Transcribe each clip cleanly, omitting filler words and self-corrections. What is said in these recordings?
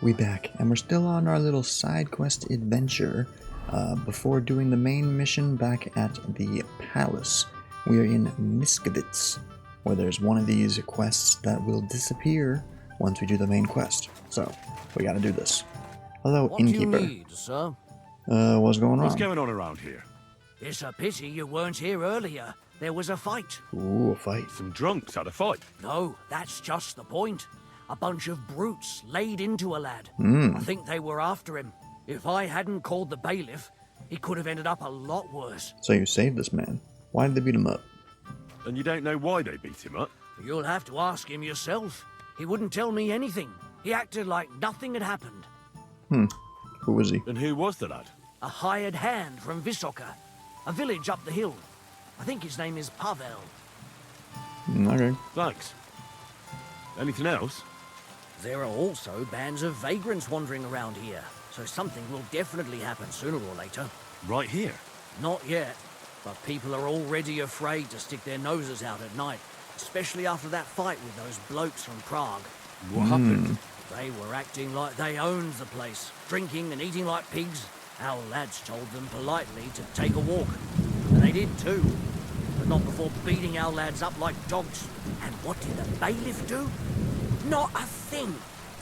We back, and we're still on our little side quest adventure. Before doing the main mission back at the palace, we are in Miskovitz, where there's one of these quests that will disappear once we do the main quest. So, we gotta do this. Hello, What innkeeper. do you need, sir? What's going on? What's going on around here? It's a pity you weren't here earlier. There was a fight. Ooh, a fight. Some drunks had a fight. No, that's just the point. A bunch of brutes laid into a lad. I think they were after him. If I hadn't called the bailiff, he could have ended up a lot worse. So you saved this man. Why did they beat him up? And you don't know why they beat him up? You'll have to ask him yourself. He wouldn't tell me anything. He acted like nothing had happened. Who was he? And who was the lad? A hired hand from Vysoka, a village up the hill. I think his name is Pavel. Okay. Thanks. Anything else? There are also bands of vagrants wandering around here, so something will definitely happen sooner or later. Right here. Not yet, but people are already afraid to stick their noses out at night, especially after that fight with those blokes from Prague. What happened? They were acting like they owned the place, drinking and eating like pigs. Our lads told them politely to take a walk, and they did too, but not before beating our lads up like dogs. And what did the bailiff do? Not a thing.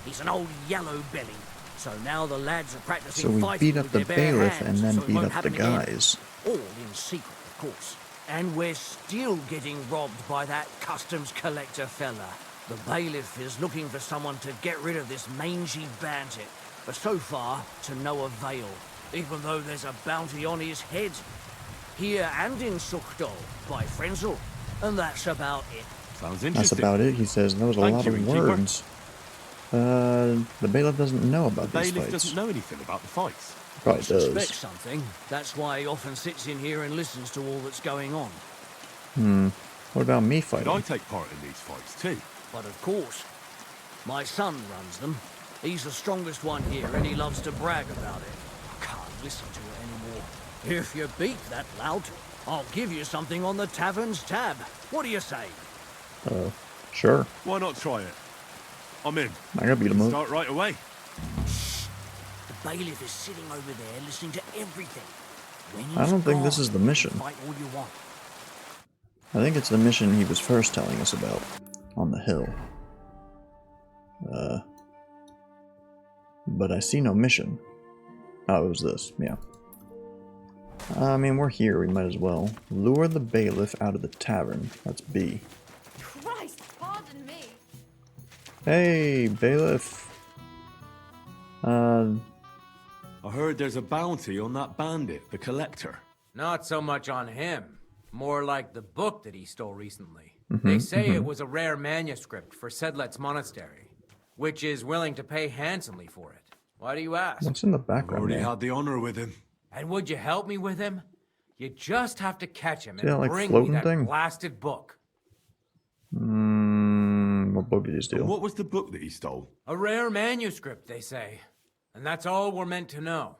He's an old yellow belly. So now the lads are practicing So we fighting beat up with the their bare bailiff and hands, then so it beat won't up the happen again. guys. All in secret, of course. And we're still getting robbed by that customs collector fella. The bailiff is looking for someone to get rid of this mangy bandit, but so far, to no avail. Even though there's a bounty on his head. Here and in Suchdol, by Frenzel. And that's about it. Sounds That's interesting. about it, he says. That was a Thank lot you, of innkeeper. words. The bailiff doesn't know about The these bailiff fights. doesn't know anything about the fights. Probably Suspects does. something. That's why he often sits in here and listens to all that's going on. What about me Did I fighting? take part in these fights too? But of course, my son runs them. He's the strongest one here, and he loves to brag about it. I can't listen to it anymore. If you beat that lout, I'll give you something on the tavern's tab. What do you say? Sure. Why not try it? I'm in. I gotta beat him up. Start right away. The bailiff is sitting over there listening to everything. When I he's don't think this gone, is the mission. fight all you want. I think it's the mission he was first telling us about. On the hill. But I see no mission. Oh, it was this. Yeah. I mean, we're here. We might as well. Lure the bailiff out of the tavern. That's B. Christ, pardon me. Hey, bailiff. I heard there's a bounty on that bandit, the collector. Not so much on him. More like the book that he stole recently. They say it was a rare manuscript for Sedlet's monastery, which is willing to pay handsomely for it. Why do you ask? What's in the background Already there? had the honor with him. And would you help me with him? You just have to catch him that, and like, bring me floating that thing? blasted book. What book did he And steal? what was the book that he stole? A rare manuscript, they say. And that's all we're meant to know.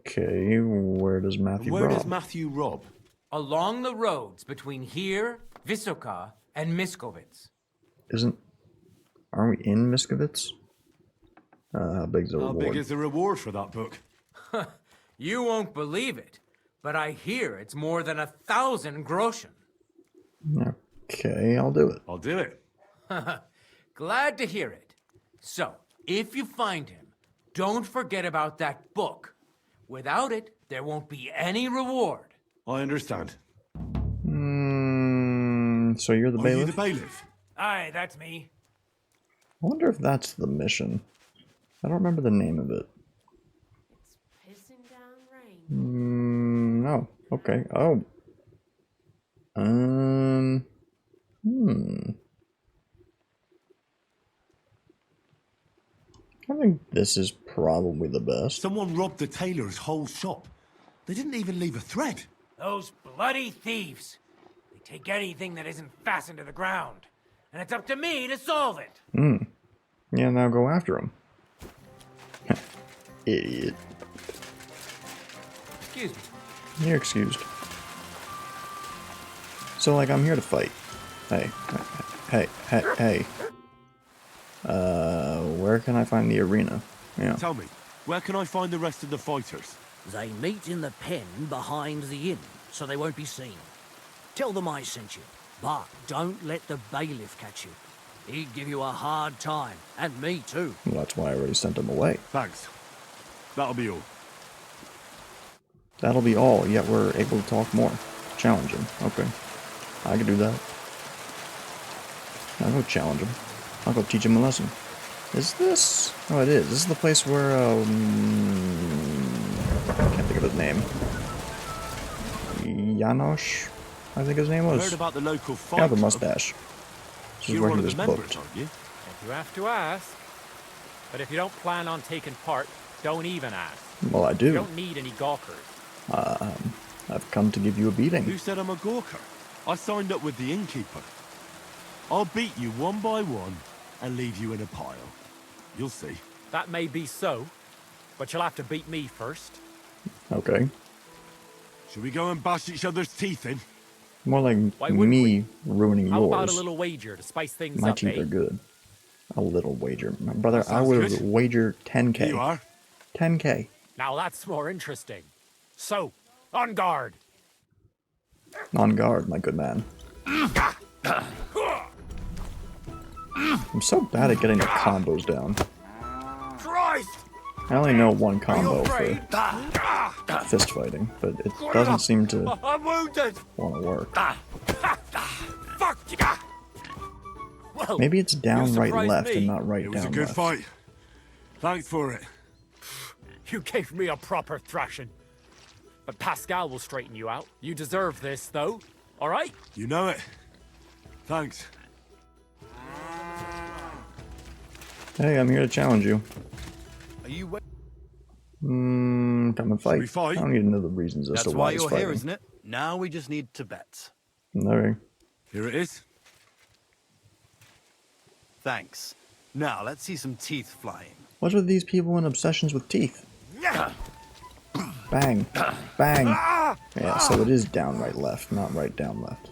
Okay, where does Matthew Where rob? does Matthew rob? Along the roads between here, Vysoka, and Miskovitz. Aren't we in Miskovitz? How big's the How reward? big is the reward for that book? You won't believe it, but I hear it's more than 1,000 groschen. Okay, I'll do it. I'll do it. Glad to hear it. So, if you find him, don't forget about that book. Without it, there won't be any reward. I understand. So you're the Are you bailiff? the bailiff? Aye, that's me. I wonder if that's the mission. I don't remember the name of it. It's pissing down rain. No. Okay. Oh. I think this is probably the best. Someone robbed the tailor's whole shop. They didn't even leave a thread. Those bloody thieves. They take anything that isn't fastened to the ground. And it's up to me to solve it. Yeah, now go after him. Idiot. Excuse me. You're excused. So, like, I'm here to fight. Hey. Where can I find the arena? Yeah. Tell me, where can I find the rest of the fighters? They meet in the pen behind the inn, so they won't be seen. Tell them I sent you, but don't let the bailiff catch you. He'd give you a hard time, and me too. Well, that's why I already sent him away. Thanks. That'll be all. That'll be all, yet we're able to talk more. Challenging. Okay. I can do that. I'll go challenge him. I'll go teach him a lesson. Is this... Oh, it is. This is the place where, I can't think of his name. Janosch, I think his name I was. heard about the local fight. Yeah, the mustache. This is You're where one he of was the members, booked. aren't you? If you have to ask. But if you don't plan on taking part, don't even ask. Well, I You do. don't need any gawkers. I've come to give you a beating. Who said I'm a gawker? I signed up with the innkeeper. I'll beat you one by one and leave you in a pile. You'll see. That may be so, but you'll have to beat me first. Okay. Shall we go and bash each other's teeth in? More like Why wouldn't me ruining How about a yours. little wager to spice things My up, teeth eh? are good. A little wager. My brother, I Sounds would good. wager 10k. Here you are. 10k. Now that's more interesting. So, on guard. On guard, my good man. I'm so bad at getting the combos down. Christ! I only know one combo afraid? for fist fighting, but it doesn't seem to I'm wounded! want to work. Fuck you! Well, Maybe it's down, right, surprised left, me. and not right, It was down, a good left. fight. Thanks for it. you gave me a proper thrashing. But Pascal will straighten you out. You deserve this, though. All right? You know it. Thanks. Hey, I'm here to challenge you. Are you? Come and fight. we fight? I don't need to know the reasons as That's to why he's you're fighting. here, isn't it? Now we just need to bet. Okay. Here it is. Thanks. Now let's see some teeth flying. What's with these people and obsessions with teeth? Bang. Bang. Yeah, so it is down, right, left, not right, down, left.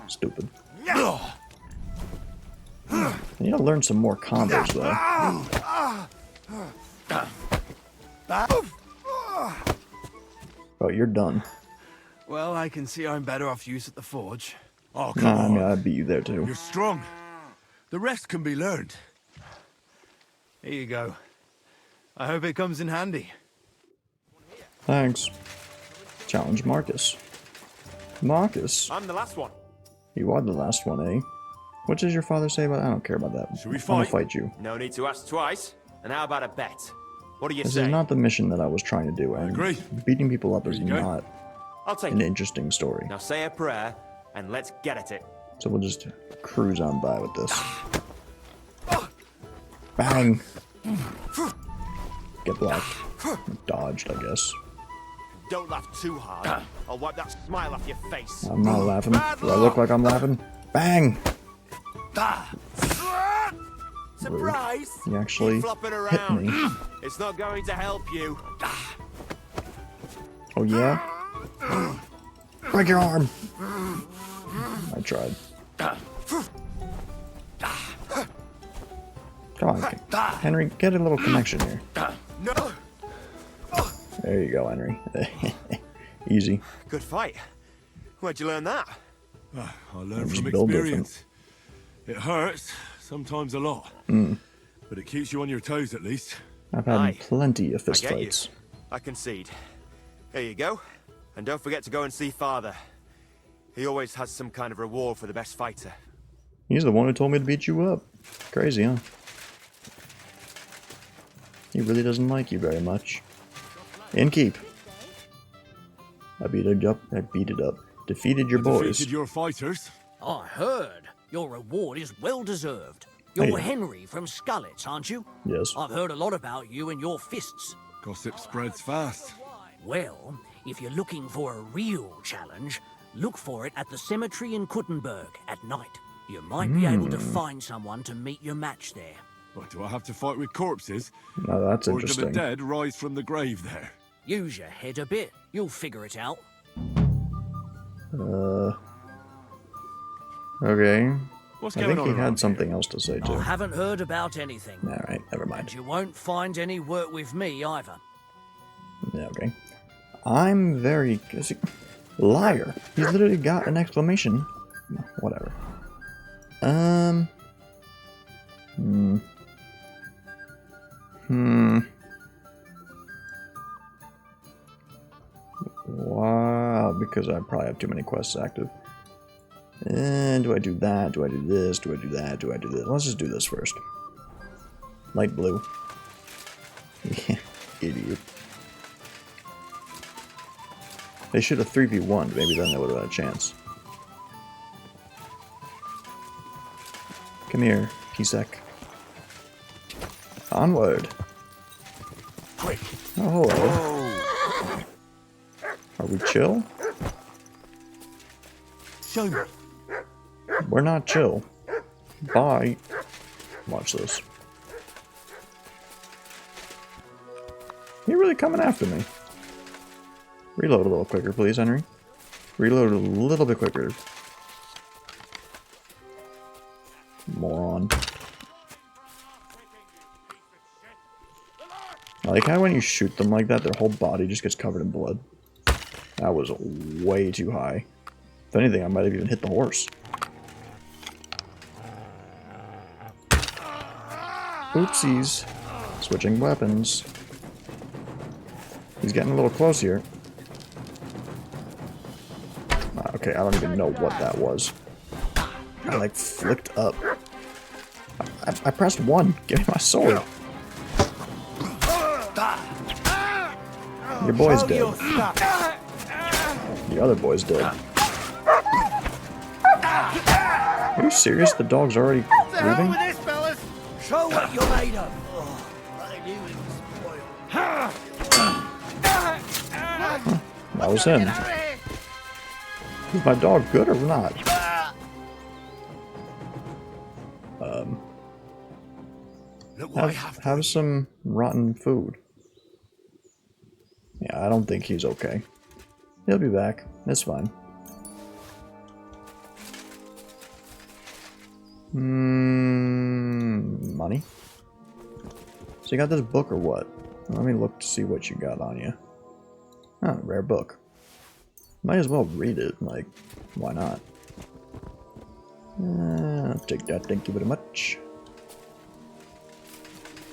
Stupid. I need to learn some more combos, though. Oh, you're done. Well, I can see I'm better off use at the forge. Oh, come Nah, I on. mean, I beat you there, too. You're strong. The rest can be learned. Here you go. I hope it comes in handy. Thanks. Challenge Marcus. Marcus? I'm the last one. You are the last one, eh? What does your father say about... I don't care about that. Should we I'm gonna fight? fight you. No need to ask twice. And how about a bet? What do you This say? is not the mission that I was trying to do, and agree. beating people up is There you go. not I'll take an it. interesting story. Now say a prayer, and let's get at it. So we'll just cruise on by with this. Bang! Get blocked. Dodged, I guess. Don't laugh too hard. I'll wipe that smile off your face. I'm not laughing. Do I look like I'm laughing? Bang! Surprise! He actually Keep flopping hit around. me. It's not going to help you. Oh yeah? Break your arm! I tried. Come on, Henry, get a little connection here. No. There you go, Henry. Easy. Good fight. Where'd you learn that? I learn just from build experience. It hurts, sometimes a lot. Hmm. But it keeps you on your toes at least. I've had Aye. plenty of I fist get fights. you. I concede. Here you go. And don't forget to go and see Father. He always has some kind of reward for the best fighter. He's the one who told me to beat you up. Crazy, huh? He really doesn't like you very much. Innkeep. I beat it up. Defeated your boys. Defeated your fighters. I heard. Your reward is well deserved. You're Hey. Henry from Scullets, aren't you? Yes. I've heard a lot about you and your fists. Gossip spreads fast. Well, if you're looking for a real challenge, look for it at the cemetery in Kuttenberg at night. You might be able to find someone to meet your match there. But do I have to fight with corpses? Now that's Or do the interesting. dead rise from the grave there? Use your head a bit. You'll figure it out. Okay. What's I going think on he around had here? something else to say I too. haven't heard about anything. Alright, never mind. And you won't find any work with me either. Yeah, okay. I'm very... Liar! He's literally got an exclamation. Whatever. Wow, because I probably have too many quests active. And do I do that? Do I do this? Do I do that? Do I do this? Let's just do this first. Light blue. Yeah, idiot. They should have 3v1, maybe then they would have had a chance. Come here, Kisek. Onward. Quick. Oh, hello. Are we chill? Show me. We're not chill. Bye. Watch this. You're really coming after me. Reload a little quicker, please, Henry. Reload a little bit quicker. Moron. I like how when you shoot them like that, their whole body just gets covered in blood. That was way too high. If anything, I might have even hit the horse. Oopsies. Switching weapons. He's getting a little close here. Okay, I don't even know what that was. I like flicked up. I pressed 1. Give me my sword. Your boy's dead. The other boy's dead. Are you serious? The dog's already moving? Show what you're made of. That was him. Is my dog good or not? Look what I have. Have some rotten food. Yeah, I don't think he's okay. He'll be back. It's fine. Money. So you got this book or what? Let me look to see what you got on you. Oh, rare book. Might as well read it. Like, why not? I'll take that. Thank you very much.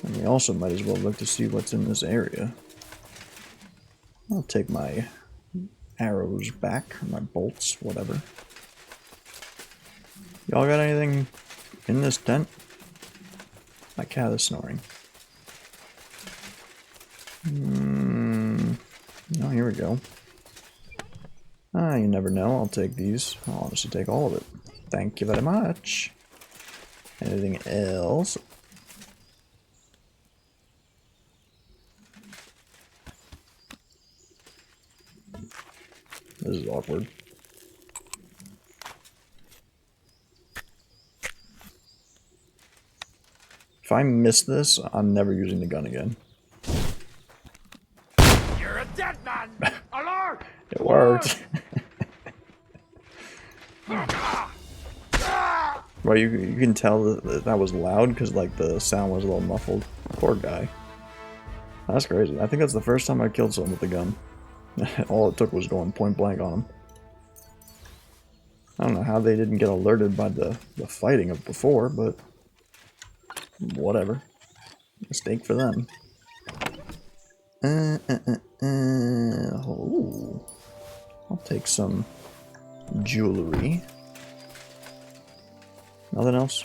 And we also might as well look to see what's in this area. I'll take my arrows back, or my bolts, whatever. Y'all got anything in this tent? My cat is snoring. Oh, here we go. Ah, you never know. I'll take these. I'll honestly take all of it. Thank you very much. Anything else? This is awkward. If I miss this, I'm never using the gun again. You're a dead man! Alert! It worked. Well, you can tell that was loud because like the sound was a little muffled. Poor guy. That's crazy. I think that's the first time I killed someone with a gun. All it took was going point blank on him. I don't know how they didn't get alerted by the fighting of before, but whatever. Mistake for them. Oh. I'll take some jewelry. Nothing else?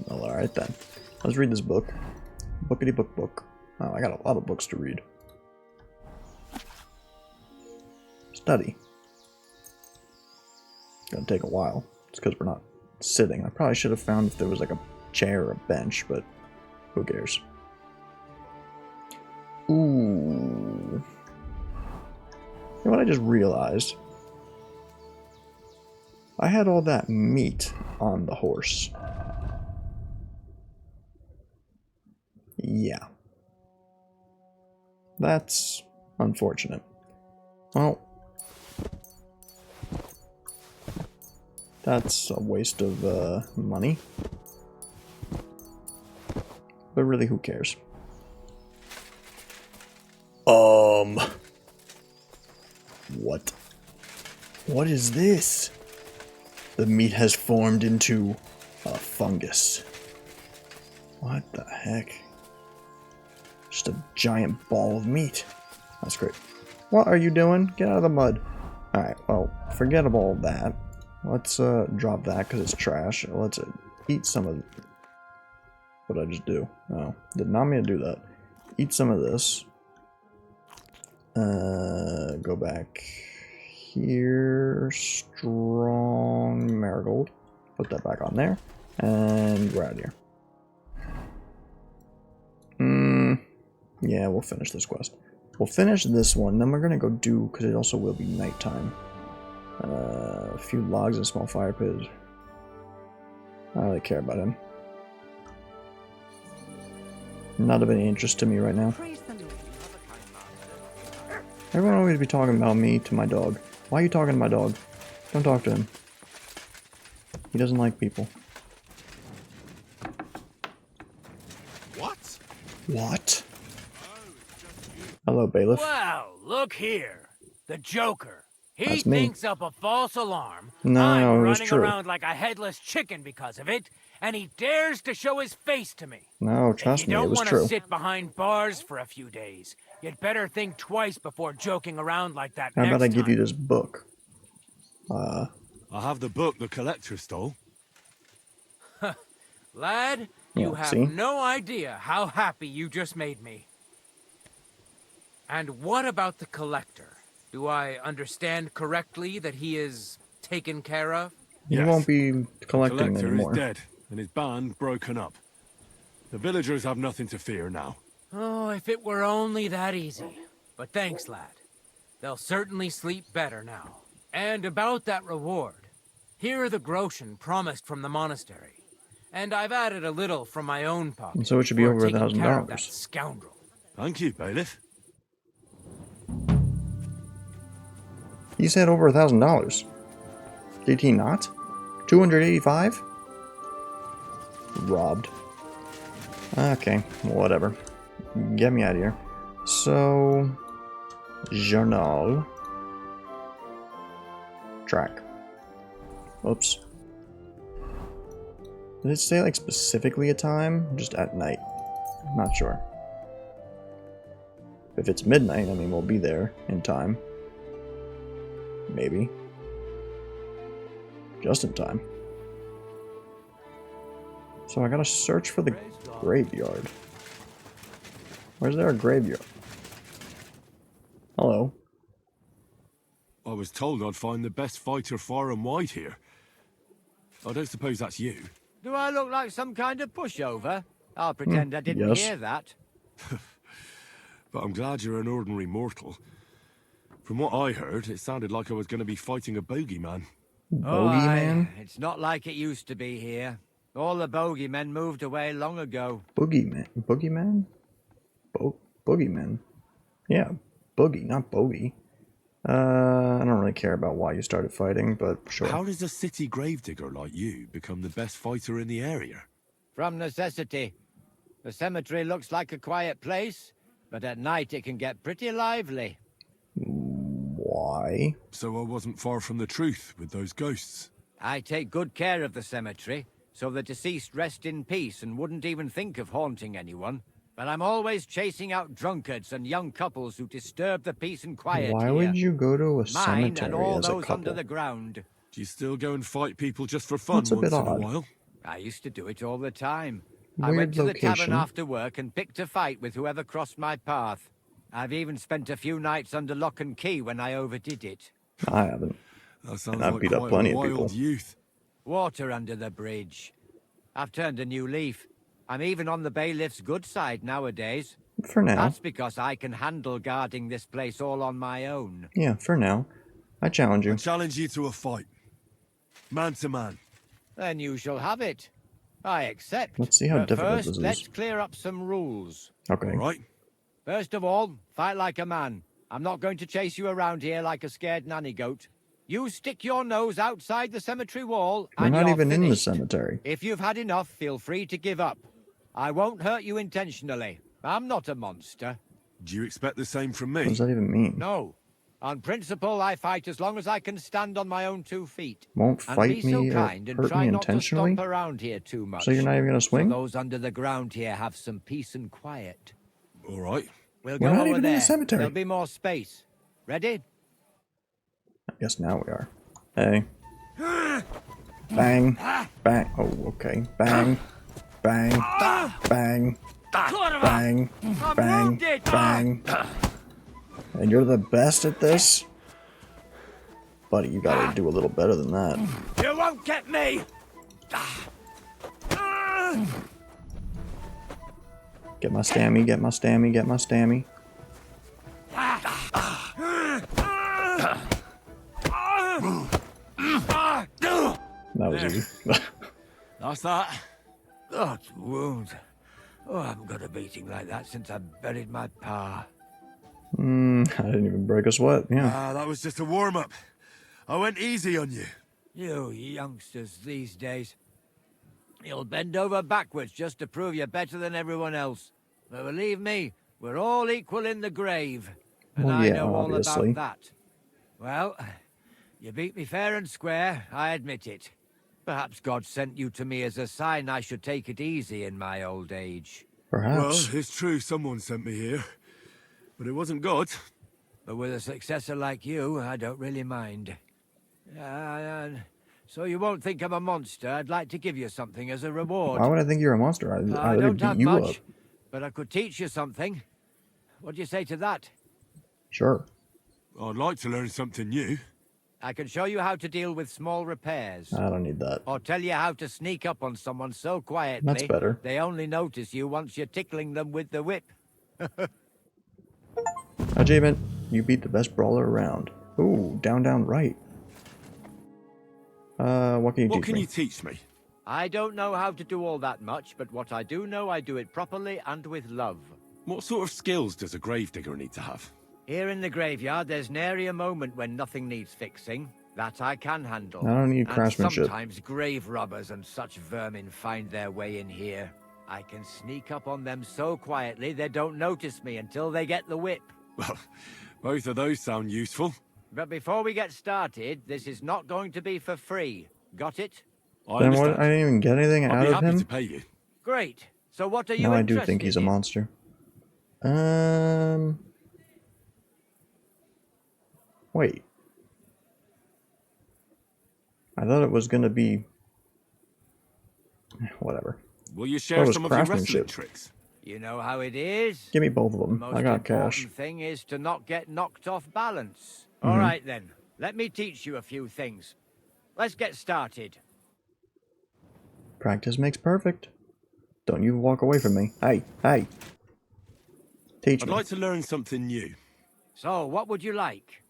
Well, alright then. Let's read this book. Bookity book. Oh, I got a lot of books to read. Study. Gonna take a while. It's because we're not sitting. I probably should have found if there was like a chair or a bench, but who cares? Ooh. You know what I just realized? I had all that meat on the horse. Yeah. That's unfortunate. Well, That's a waste of money. But really, who cares? What? What is this? The meat has formed into a fungus. What the heck? Just a giant ball of meat. That's great. What are you doing? Get out of the mud. Alright, well, forget about all that. Let's drop that because it's trash. Let's eat some of... What did I just do? Oh, did not mean to do that. Eat some of this. Go back here. Strong marigold. Put that back on there. And we're out of here. Yeah, we'll finish this quest. We'll finish this one, then we're gonna go do, because it also will be nighttime. A few logs and a small fire pit. I don't really care about him. Not of any interest to me right now. Everyone always be talking about me to my dog. Why are you talking to my dog? Don't talk to him. He doesn't like people. What? What? Hello, bailiff. Well, look here. The Joker. He That's me. thinks up a false alarm. No, I'm it was running true. around like a headless chicken because of it, and he dares to show his face to me. No, If trust you me, it don't was want true. to sit behind bars for a few days, you'd better think twice before joking around like that How next about I give you time. this book? I have the book the collector stole. Lad, you Yeah, have see? no idea how happy you just made me. And what about the collector? Do I understand correctly that he is taken care of? You Yes. won't be The collecting collector anymore. is dead, and his band broken up. The villagers have nothing to fear now. Oh, if it were only that easy. But thanks, lad. They'll certainly sleep better now. And about that reward. Here are the groschen promised from the monastery. And I've added a little from my own pocket. And so it should be for over taking care of that $1,000. scoundrel. Thank you, bailiff. He said over $1,000. Did he not? 285? Robbed. Okay, whatever. Get me out of here. So, journal. Track. Oops. Did it say like specifically a time? Just at night? Not sure. If it's midnight, I mean, we'll be there in time. Maybe. Just in time. So I gotta search for the graveyard. Where's there a graveyard? Hello. I was told I'd find the best fighter far and wide here. I don't suppose that's you. Do I look like some kind of pushover? I'll pretend I didn't yes. hear that. But I'm glad you're an ordinary mortal. From what I heard, it sounded like I was going to be fighting a bogeyman. Bogeyman? It's not like it used to be here. All the bogeymen moved away long ago. Boogeyman? Boogeyman? Boogeyman? Yeah, boogie, not bogey. I don't really care about why you started fighting, but sure. How does a city gravedigger like you become the best fighter in the area? From necessity. The cemetery looks like a quiet place, but at night it can get pretty lively. Why? So I wasn't far from the truth with those ghosts. I take good care of the cemetery, so the deceased rest in peace and wouldn't even think of haunting anyone. But I'm always chasing out drunkards and young couples who disturb the peace and quiet Why here. would you go to a Mine cemetery and all as a those couple? under the ground. Do you still go and fight people just for fun That's a once bit in a odd. while? I used to do it all the time. I Weird went to the location. tavern after work and picked a fight with whoever crossed my path. I've even spent a few nights under lock and key when I overdid it. I haven't. That sounds I've like beat up quite plenty a of wild people. youth. Water under the bridge. I've turned a new leaf. I'm even on the bailiff's good side nowadays. For now. That's because I can handle guarding this place all on my own. Yeah, for now. I challenge I you. challenge you to a fight. Man to man. Then you shall have it. I accept. Let's see how But difficult first, this is. let's clear up some rules. Okay. All right? First of all, fight like a man. I'm not going to chase you around here like a scared nanny goat. You stick your nose outside the cemetery wall, We're and not you're even in the finished. cemetery. If you've had enough, feel free to give up. I won't hurt you intentionally. I'm not a monster. Do you expect the same from What does me? that even mean? No. On principle, I fight as long as I can stand on my own 2 feet. Won't And fight be so me or kind and hurt try me not to intentionally? stomp around here too much. So you're not even gonna swing? So those under the ground here have some peace and quiet. All right. We'll We're go not over even in there. the cemetery. There'll be more space. Ready? I guess now we are. Hey. Bang. Bang. Oh, okay. Bang. Bang. Bang. Bang. Bang. Bang. And you're the best at this? Buddy, you gotta do a little better than that. You won't get me! Get my stammy, get my stammy, get my stammy. That was easy. That's that. Oh, wound. Oh, I haven't got a beating like that since I buried my pa. I didn't even break a sweat, yeah. Ah, that was just a warm-up. I went easy on you. You youngsters these days. You'll bend over backwards just to prove you're better than everyone else. But believe me, we're all equal in the grave. And Well, I yeah, know obviously. all about that. Well, you beat me fair and square, I admit it. Perhaps God sent you to me as a sign I should take it easy in my old age. Perhaps. Well, it's true someone sent me here. But it wasn't God. But with a successor like you, I don't really mind. So you won't think I'm a monster. I'd like to give you something as a reward. Why would I think you're a monster? I I would don't beat have you much, up. but I could teach you something. What do you say to that? Sure. I'd like to learn something new. I can show you how to deal with small repairs. I don't need that. Or tell you how to sneak up on someone so quietly That's better. they only notice you once you're tickling them with the whip. Achievement. You beat the best brawler around. Ooh, down, right. What can you What teach can me? you teach me? I don't know how to do all that much, but what I do know, I do it properly and with love. What sort of skills does a gravedigger need to have? Here in the graveyard, there's nary a moment when nothing needs fixing. That I can handle. I don't need And craftsmanship. sometimes grave robbers and such vermin find their way in here. I can sneak up on them so quietly they don't notice me until they get the whip. Well, both of those sound useful. But before we get started, this is not going to be for free. Got it? I Then understand. what? I didn't even get anything I'd out be of happy him? to pay you. Great. So what are you No, I interested do think he's a in? monster. Wait. I thought it was gonna be... Whatever. Will you That share was some of your wrestling craftsmanship. tricks? You know how it is. Give me both of The them. most I got important cash. thing is to not get knocked off balance. Mm-hmm. All right then. Let me teach you a few things. Let's get started. Practice makes perfect. Don't you walk away from me. Hey. Teach I'd me. like to learn something new. So, what would you like?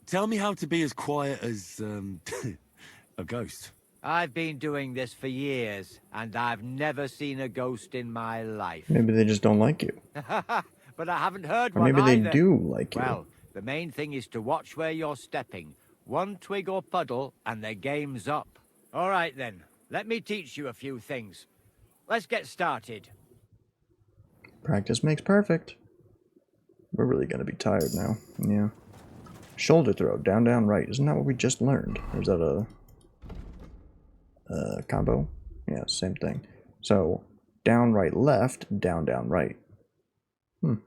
Tell me how to be as quiet as, a ghost. I've been doing this for years, and I've never seen a ghost in my life. Maybe they just don't like you. But I haven't heard Or one maybe they either. do like you. Well, the main thing is to watch where you're stepping. One twig or puddle, and the game's up. All right then. Let me teach you a few things. Let's get started. Practice makes perfect. We're really gonna be tired now. Yeah. Shoulder throw, down, right. Isn't that what we just learned? Or is that a combo? Yeah, same thing. So, down, right, left, down, right. I'll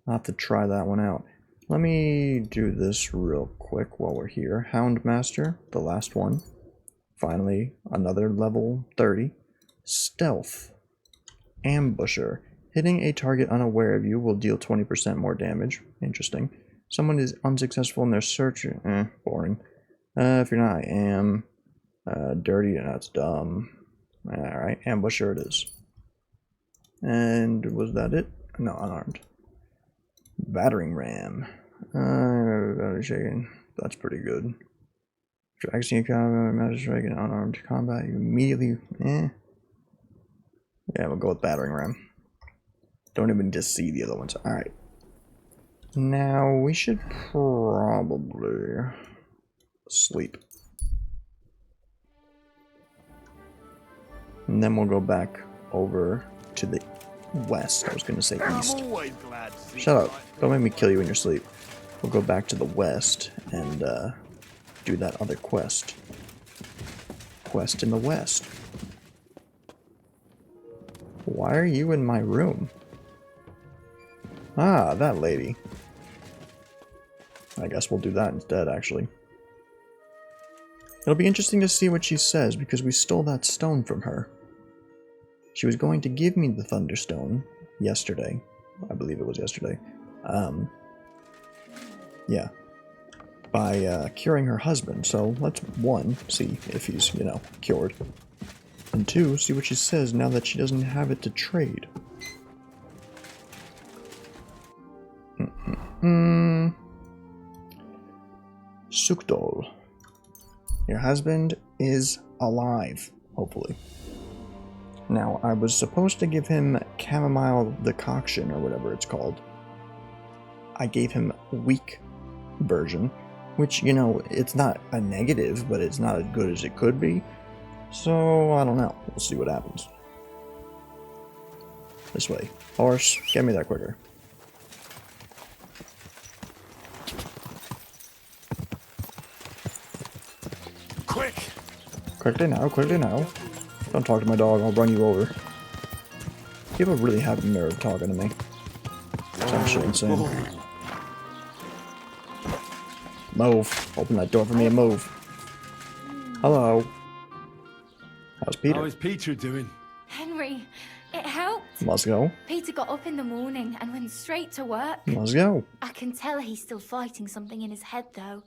have to try that one out. Let me do this real quick while we're here. Houndmaster, the last one. Finally, another level 30. Stealth. Ambusher. Hitting a target unaware of you will deal 20% more damage. Interesting. Someone is unsuccessful in their search. Boring. If you're not, I am. Dirty, and that's dumb. Alright, Ambusher it is. And was that it? No, unarmed. Battering Ram. Shaking. That's pretty good. If you're exiting a combat, magistrate in unarmed combat, you immediately. Yeah, we'll go with Battering Ram. Don't even just see the other ones. Alright. Now, we should probably sleep. And then we'll go back over to the west. I was going to say east. always glad to see Shut up. Don't make me kill you in your sleep. We'll go back to the west and do that other quest. Quest in the west. Why are you in my room? Ah, that lady. I guess we'll do that instead, actually. It'll be interesting to see what she says, because we stole that stone from her. She was going to give me the Thunderstone yesterday. I believe it was yesterday. Yeah. By curing her husband. So let's, one, see if he's, cured. And two, see what she says now that she doesn't have it to trade. Sukdol. Your husband is alive, hopefully. Now, I was supposed to give him chamomile decoction, or whatever it's called. I gave him weak version, which, it's not a negative, but it's not as good as it could be. So, I don't know. We'll see what happens. This way. Horse, get me there quicker. Quick! Quickly now, quickly now. Don't talk to my dog, I'll run you over. People really have a nerve of talking to me. It's actually insane. Move. Open that door for me and move. Hello. How's Peter? How is Peter doing? Henry, it helped. Let's go. Peter got up in the morning and went straight to work. Let's go. I can tell he's still fighting something in his head, though.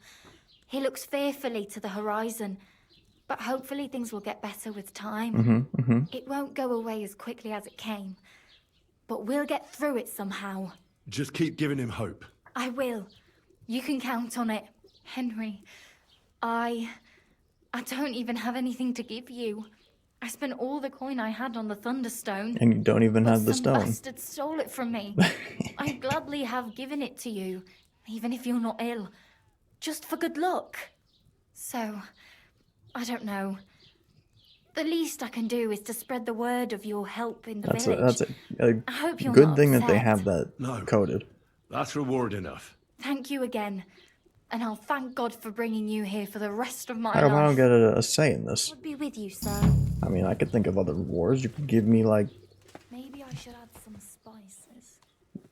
He looks fearfully to the horizon, but hopefully things will get better with time. It won't go away as quickly as it came, but we'll get through it somehow. Just keep giving him hope. I will. You can count on it. Henry, I don't even have anything to give you. I spent all the coin I had on the Thunderstone. And you don't even have the Some stone. bastard stole it from me. I'd gladly have given it to you, even if you're not ill. Just for good luck. So, I don't know. The least I can do is to spread the word of your help in the village. That's a I hope you're good not thing that they upset. have that coded. That's reward enough. Thank you again. And I'll thank God for bringing you here for the rest of my How come I don't life. get a say in this? I'll be with you, sir. I mean, I could think of other rewards. You could give me, like... Maybe I should add some spices.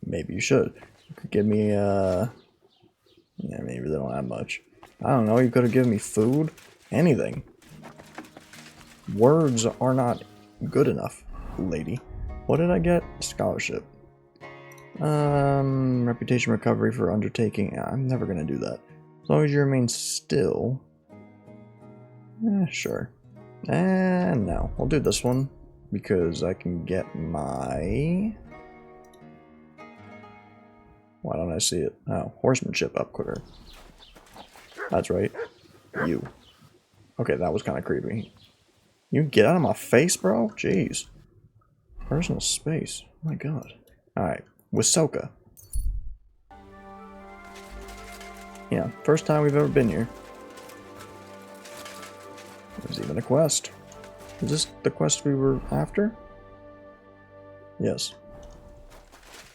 Maybe you should. You could give me, Yeah, maybe they don't have much. I don't know, you could have given me food. Anything. Words are not good enough, lady. What did I get? Scholarship. Reputation recovery for undertaking. I'm never gonna do that. As long as you remain still. Sure. And no, I'll do this one because I can get my. Why don't I see it? Oh, horsemanship up quicker. That's right. You. Okay, that was kind of creepy. You get out of my face, bro? Jeez. Personal space. Oh my god. Alright. Wisoka. Yeah, first time we've ever been here. There's even a quest. Is this the quest we were after? Yes.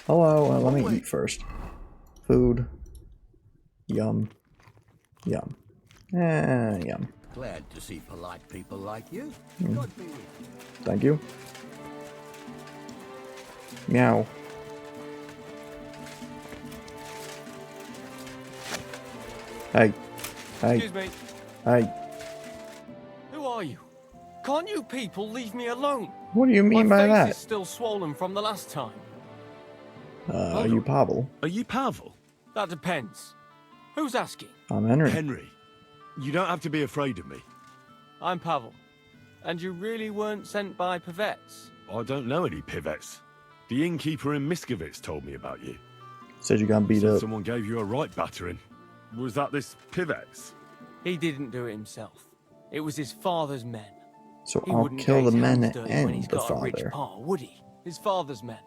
Hello, let me eat first. Food. Yum. Yum. Yum. Glad to see polite people like you. God be with you. Thank you. Meow. Hey. Hey. Excuse me. Hey. Who are you? Can't you people leave me alone? What do you mean by My face that? is still swollen from the last time. Are you Pavel? Are you Pavel? That depends. Who's asking? I'm Henry. Henry, you don't have to be afraid of me. I'm Pavel. And you really weren't sent by Pavets? I don't know any Pivets. The innkeeper in Miskovitz told me about you. Said you got beat Said up. someone gave you a right battering. Was that this Pivets? He didn't do it himself. It was his father's men. So He I'll wouldn't kill get the his men hands dirty when and he's the got a rich father. pa, would he? His father's men.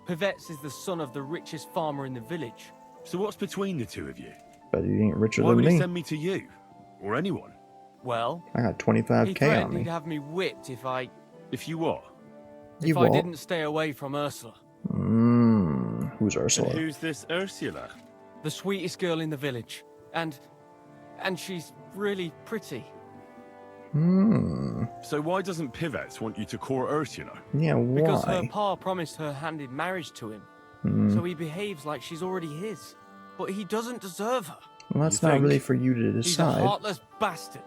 Pavets is the son of the richest farmer in the village. So what's between the two of you? But he ain't richer Why than would he me. send me to you? Or anyone? Well, I got he 25k threatened on me. he'd have me whipped if I If you what? if I didn't stay away from Ursula. Who's And Ursula? who's this Ursula? The sweetest girl in the village. And she's really pretty. So why doesn't Pivets want you to court Ursula? Yeah, why? Because her pa promised her hand in marriage to him. So he behaves like she's already his. But he doesn't deserve her. Well, that's You not really think? for you to He's a decide. heartless bastard.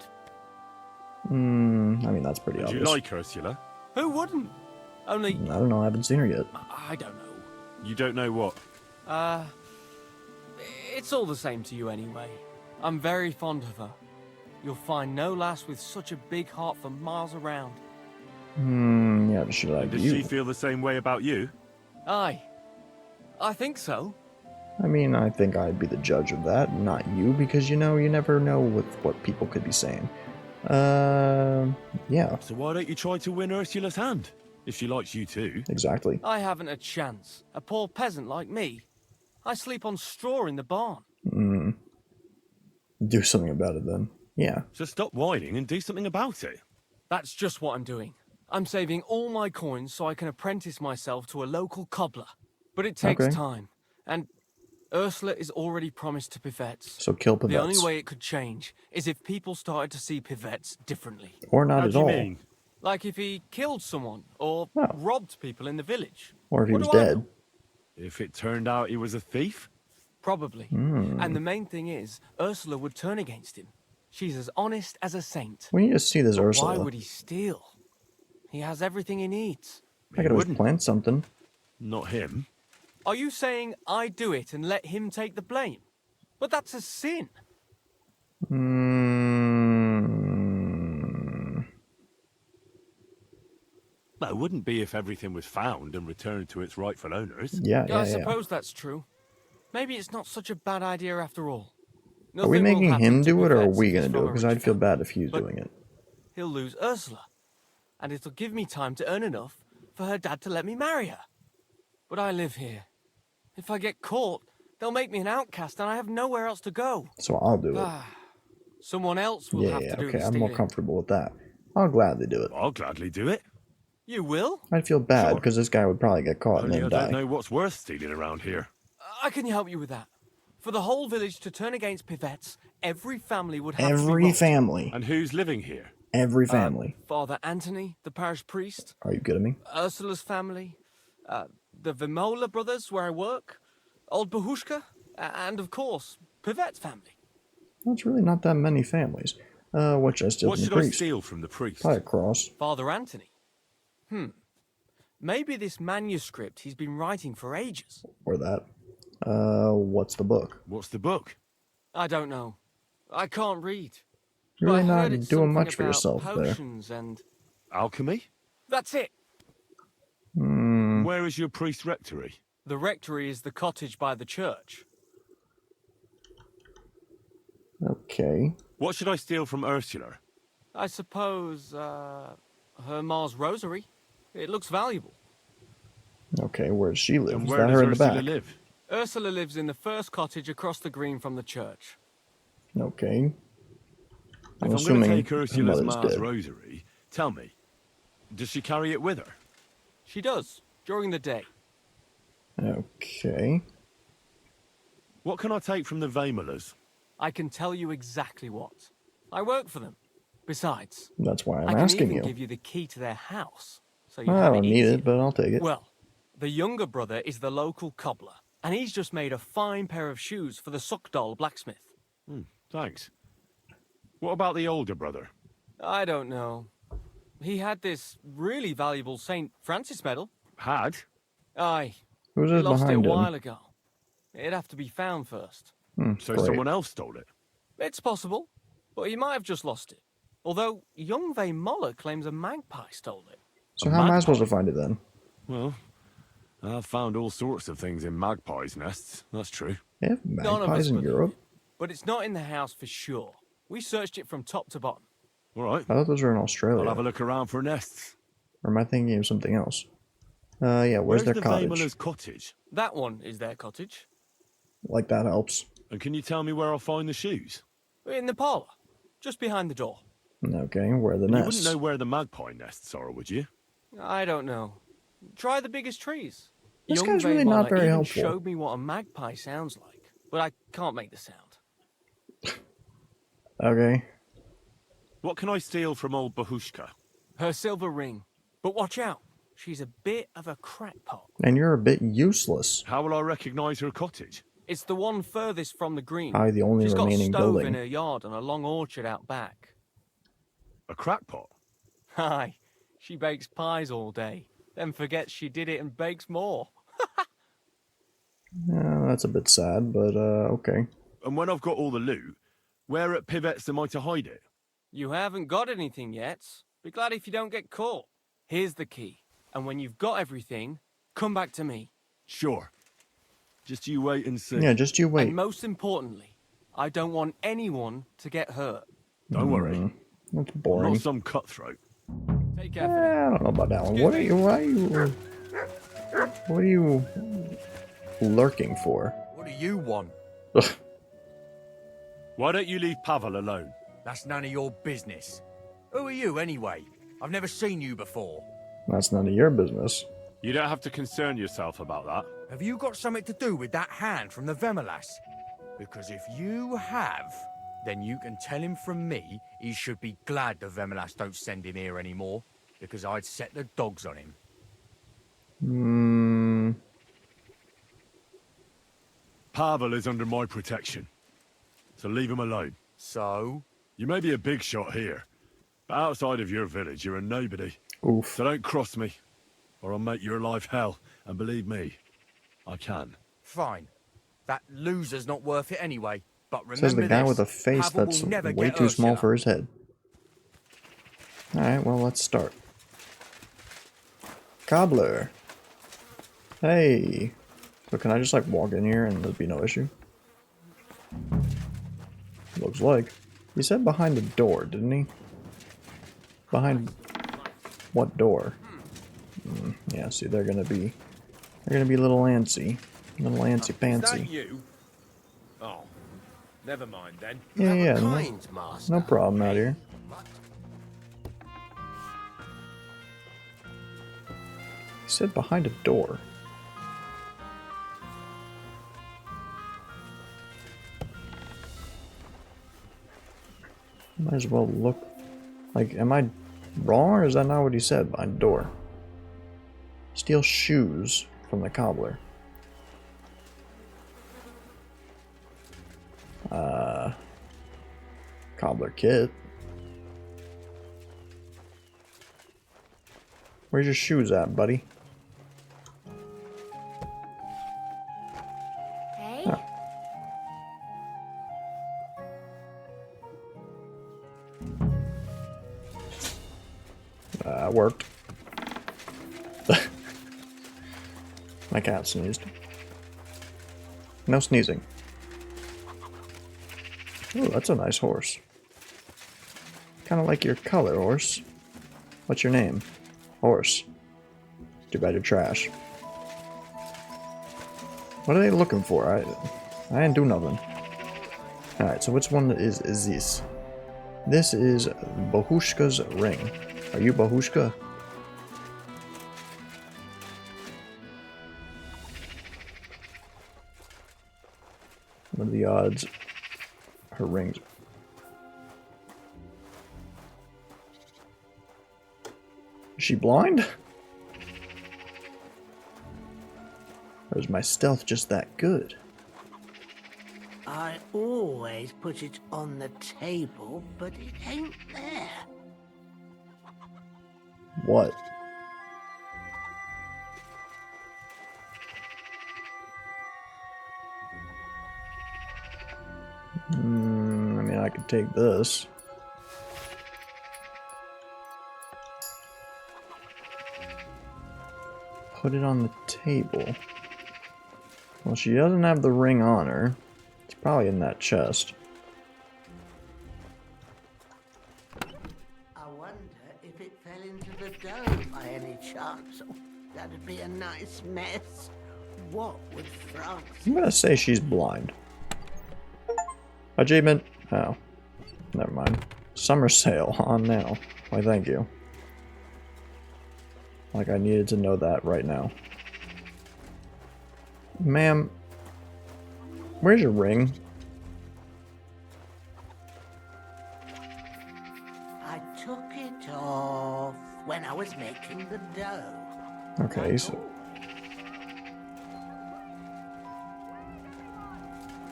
I mean, that's pretty And you obvious. like Ursula? Who wouldn't? Only, I don't know, I haven't seen her yet. I don't know. You don't know what? It's all the same to you anyway. I'm very fond of her. You'll find no lass with such a big heart for miles around. Yeah, does she like Does you? she feel the same way about you? Aye. I think so. I mean, I think I'd be the judge of that, not you, because, you know, you never know with what people could be saying. Yeah, So why don't you try to win Ursula's hand? If she likes you too. exactly. I haven't a chance. A poor peasant like me. I sleep on straw in the barn. Do something about it then. Yeah. So stop whining and do something about it. That's just what I'm doing. I'm saving all my coins so I can apprentice myself to a local cobbler. But it takes Okay. time. And Ursula is already promised to Pivets. So kill The only Pivets. way it could change is if people started to see Pivets differently. Or not How at do you all. mean? Like if he killed someone or Oh. robbed people in the village. Or if he What was do I dead. know? If it turned out he was a thief? Probably. And the main thing is, Ursula would turn against him. She's as honest as a saint. We need to see this But Ursula. why would he steal? He has everything he needs. I could always wouldn't. plant something. Not him. Are you saying I do it and let him take the blame? But that's a sin. Well, it wouldn't be if everything was found and returned to its rightful owners. Yeah, I yeah, yeah. suppose that's true. Maybe it's not such a bad idea after all. Are we Nothing will making happen him to do it, or are Pivets we if he's gonna do from it? a Because rich I'd feel family. bad if he was But- doing it. He'll lose Ursula. And it'll give me time to earn enough for her dad to let me marry her. But I live here. If I get caught, they'll make me an outcast and I have nowhere else to go. So I'll do it. Someone else will Yeah, have yeah, to do okay. the I'm more stealing. comfortable with that. I'll gladly do it. I'll gladly do it. You will? I'd feel bad Sure. because this guy would probably get caught and Only I then don't die. know what's worth stealing around here. I can help you with that. For the whole village to turn against Pivets, every family would have to be Every robbed. family. And who's living here? Every family. Father Anthony, the parish priest, Are you kidding me? Ursula's family, the Vimola brothers where I work, old Bahushka, and of course, Pivet's family. That's really not that many families. What should I steal What from should the I priest? steal from the priest? Probably a cross. Father Anthony. Maybe this manuscript he's been writing for ages. Or that. What's the book? What's the book? I don't know. I can't read. You're But really I not heard it's doing something much for about yourself there. potions and Alchemy? that's it. Where is your priest rectory? The rectory is the cottage by the church. Okay. What should I steal from Ursula? I suppose, her Ma's rosary. It looks valuable. Okay, where does she live? And Is where that does her in the Ursula back? live? Ursula lives in the first cottage across the green from the church. Okay. If I'm going to assuming take her Ursula's mother's Ma's dead. rosary, tell me, does she carry it with her? She does, during the day. Okay. What can I take from the Vamolas? I can tell you exactly what. I work for them. Besides, That's why I I'm can asking even you. give you the key to their house. So you I have don't it need easy. it, but I'll take it. Well, the younger brother is the local cobbler, and he's just made a fine pair of shoes for the Suckdoll blacksmith. Thanks. What about the older brother? I don't know. He had this really valuable St. Francis medal. Had? Aye, Who's he this lost it a behind him? while ago. It'd have to be found first. So Great. someone else stole it? It's possible, but he might have just lost it. Although young Vay Moller claims a magpie stole it. So how am I supposed to find it then? Well, I've found all sorts of things in magpies' nests, that's true. They have None of magpies us in believe Europe? it, but it's not in the house for sure. We searched it from top to bottom. All right, I thought those were in I'll Australia. have a look around for nests. Or am I thinking of something else? Yeah, where's their the cottage? Vamolas' cottage? That one is their cottage. Like that helps. And can you tell me where I'll find the shoes? In the parlour. just behind the door. Okay, where are the You wouldn't nests? know where the magpie nests are, would you? I don't know. Try the biggest trees. This Young guy's really not Vaymana very even helpful. showed me what a magpie sounds like, but I can't make the sound. Okay. What can I steal from old Bahushka? Her silver ring. But watch out. She's a bit of a crackpot. And you're a bit useless. How will I recognize her cottage? It's the one furthest from the green. Probably the only She's got a remaining stove building. in her yard and a long orchard out back. A crackpot? Aye, she bakes pies all day, then forgets she did it and bakes more. That's a bit sad, but okay. And when I've got all the loot, where at Pivet's am I to hide it? You haven't got anything yet. Be glad if you don't get caught. Here's the key. And when you've got everything, come back to me. Sure. Just you wait and see. Yeah, just you wait. And most importantly, I don't want anyone to get hurt. Don't worry. That's I'm boring. not some cutthroat. Take care for now. I don't know about that one. What are you lurking for? What do you want? Why don't you leave Pavel alone? That's none of your business. Who are you, anyway? I've never seen you before. That's none of your business. You don't have to concern yourself about that. Have you got something to do with that hand from the Vemelas? Because if you have, then you can tell him from me he should be glad the Vemelas don't send him here anymore, because I'd set the dogs on him. Pavel is under my protection, so leave him alone. So? You may be a big shot here, but outside of your village, you're a nobody. Oof. So don't cross me, or I'll make your life hell. And believe me, I can. Fine. That loser's not worth it anyway. But remember Says the guy this, with a face Pavel that's will never way get too small Ursula. for his head. Alright, well, let's start. Cobbler. Hey. So can I just, like, walk in here and there'd be no issue? Looks like. He said behind the door, didn't he? Behind what door? Yeah, see, they're gonna be a little antsy. Little antsy-pantsy. You? Oh, never mind then. Yeah, no, Kind master. no problem out here. He said behind a door. Might as well look. Like, am I wrong or is that not what he said? Behind a door. Steal shoes from the cobbler. Cobbler kit. Where's your shoes at, buddy? Hey? Worked. My cat sneezed. No sneezing. Ooh, that's a nice horse. Kind of like your color, horse. What's your name? Horse. Too bad you're trash. What are they looking for? I didn't do nothing. Alright, so which one is this? This is Bahushka's ring. Are you Bahushka? What are the odds? Her rings. Is she blind? Or is my stealth just that good? I always put it on the table, but it ain't there. What? I mean, I could take this. Put it on the table. Well, she doesn't have the ring on her. It's probably in that chest. I wonder if it fell into the dough by any chance. Oh, that'd be a nice mess. What would France... I'm gonna say she's blind. Achievement. Oh. Never mind. Summer sale on now. Why, thank you. Like I needed to know that right now. Ma'am, where's your ring? I took it off when I was making the dough. Okay, so...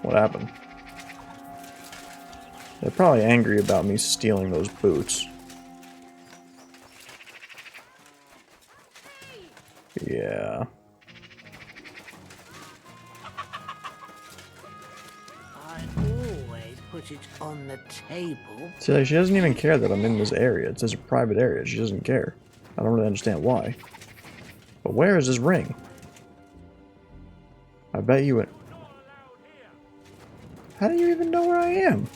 What happened? They're probably angry about me stealing those boots. Yeah. I always put it on the table. See, like, she doesn't even care that I'm in this area. It's a private area. She doesn't care. I don't really understand why. But where is this ring? I bet you it... How do you even know where I am?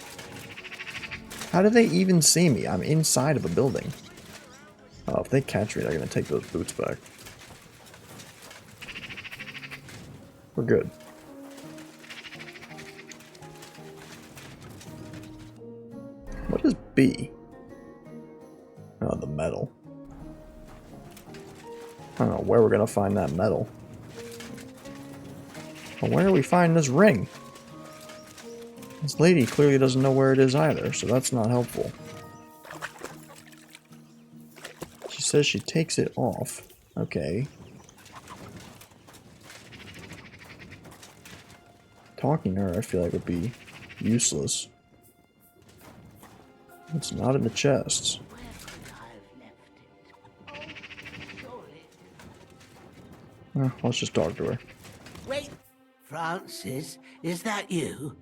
How do they even see me? I'm inside of a building. Oh, if they catch me, they're gonna take those boots back. We're good. What is B? Oh, the metal. I don't know where we're gonna find that metal. But where do we find this ring? This lady clearly doesn't know where it is either, so that's not helpful. She says she takes it off. Okay. Talking to her, I feel like, would be useless. It's not in the chests. Let's just talk to her. Wait, Francis, is that you?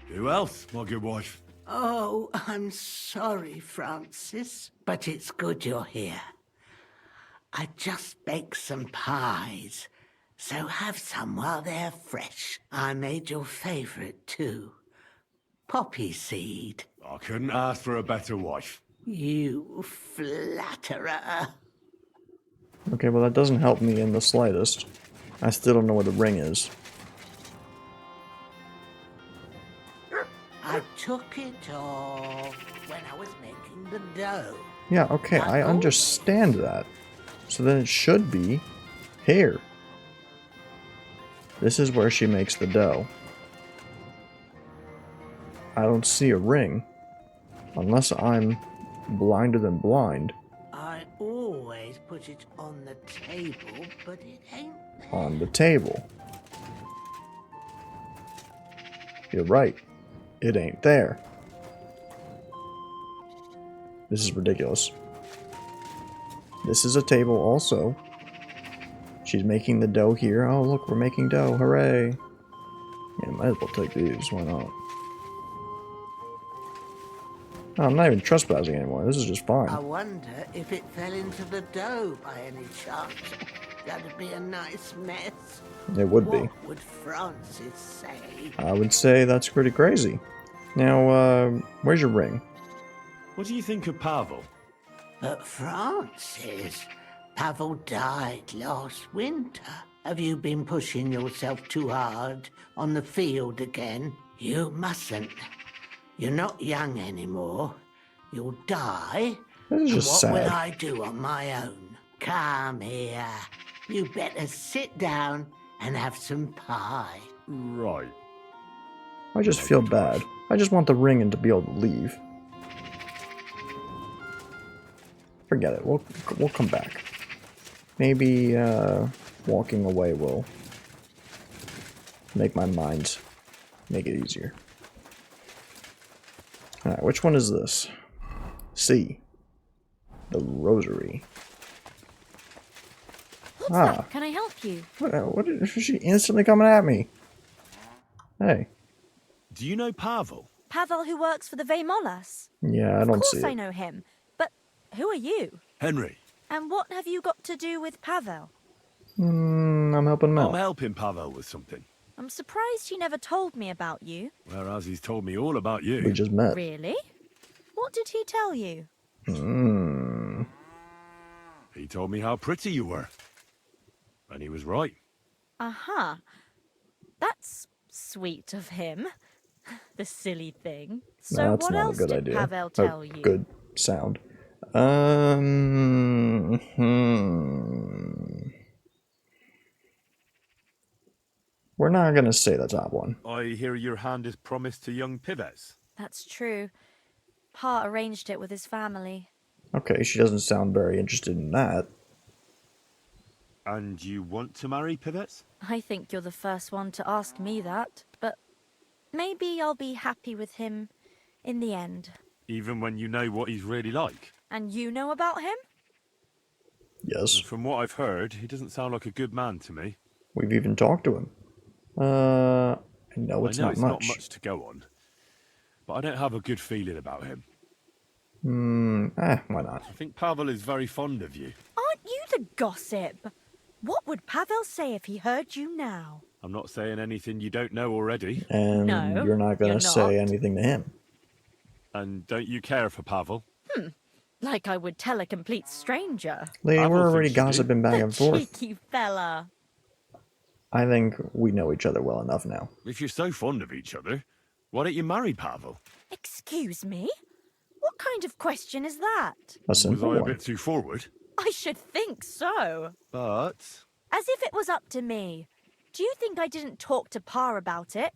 Who else, my good wife? Oh, I'm sorry, Francis, but it's good you're here. I just baked some pies, so have some while they're fresh. I made your favorite too. Poppy seed. I couldn't ask for a better wife. You flatterer. Okay, well that doesn't help me in the slightest. I still don't know where the ring is. I took it off when I was making the dough. Yeah, okay, I understand that. So then it should be here. This is where she makes the dough. I don't see a ring. Unless I'm blinder than blind. I always put it on the table, but it ain't there. On the table. You're right. It ain't there. This is ridiculous. This is a table also. She's making the dough here. Oh, look, we're making dough. Hooray. Yeah, might as well take these. Why not? Oh, I'm not even trespassing anymore. This is just fine. I wonder if it fell into the dough by any chance. That'd be a nice mess. It would be. What would Francis say? I would say that's pretty crazy. Now, where's your ring? What do you think of Pavel? But Francis, Pavel died last winter. Have you been pushing yourself too hard on the field again? You mustn't. You're not young anymore. You'll die. This is just what sad. will I do on my own? Come here. You better sit down and have some pie. Right. I just feel bad. I just want the ring and to be able to leave. Forget it. We'll come back. Maybe walking away will make my mind make it easier. Alright, which one is this? C. The rosary. What's that? Can I help you? What is she instantly coming at me? Hey. Do you know Pavel? Pavel who works for the Vemolas? Yeah, I don't see Of course it. I know him. But who are you? Henry. And what have you got to do with Pavel? I'm helping Mel. I'm helping Pavel with something. I'm surprised he never told me about you. Whereas he's told me all about you. We just met. Really? What did he tell you? He told me how pretty you were. And he was right. Aha. That's Sweet of him. The silly thing. No, So that's what not a else good did idea. Pavel tell A you? good sound. We're not gonna say the top one. I hear your hand is promised to young Pivets. That's true. Pa arranged it with his family. Okay, she doesn't sound very interested in that. And you want to marry Pivets? I think you're the first one to ask me that, but maybe I'll be happy with him in the end. Even when you know what he's really like? And you know about him? Yes. From what I've heard, he doesn't sound like a good man to me. We've even talked to him. No, it's I know not it's much. not much to go on, but I don't have a good feeling about him. Why not? I think Pavel is very fond of you. Aren't you the gossip? What would Pavel say if he heard you now? I'm not saying anything you don't know already. And No, you're not gonna you're say not. anything to him. And don't you care for Pavel? Like I would tell a complete stranger. Lady, Pavel we're already thinks you do. gossiping back and forth. Cheeky fella. I think we know each other well enough now. If you're so fond of each other, why don't you marry Pavel? Excuse me? What kind of question is that? A simple Was I a one. bit too forward? I should think so. But As if it was up to me. Do you think I didn't talk to Pa about it?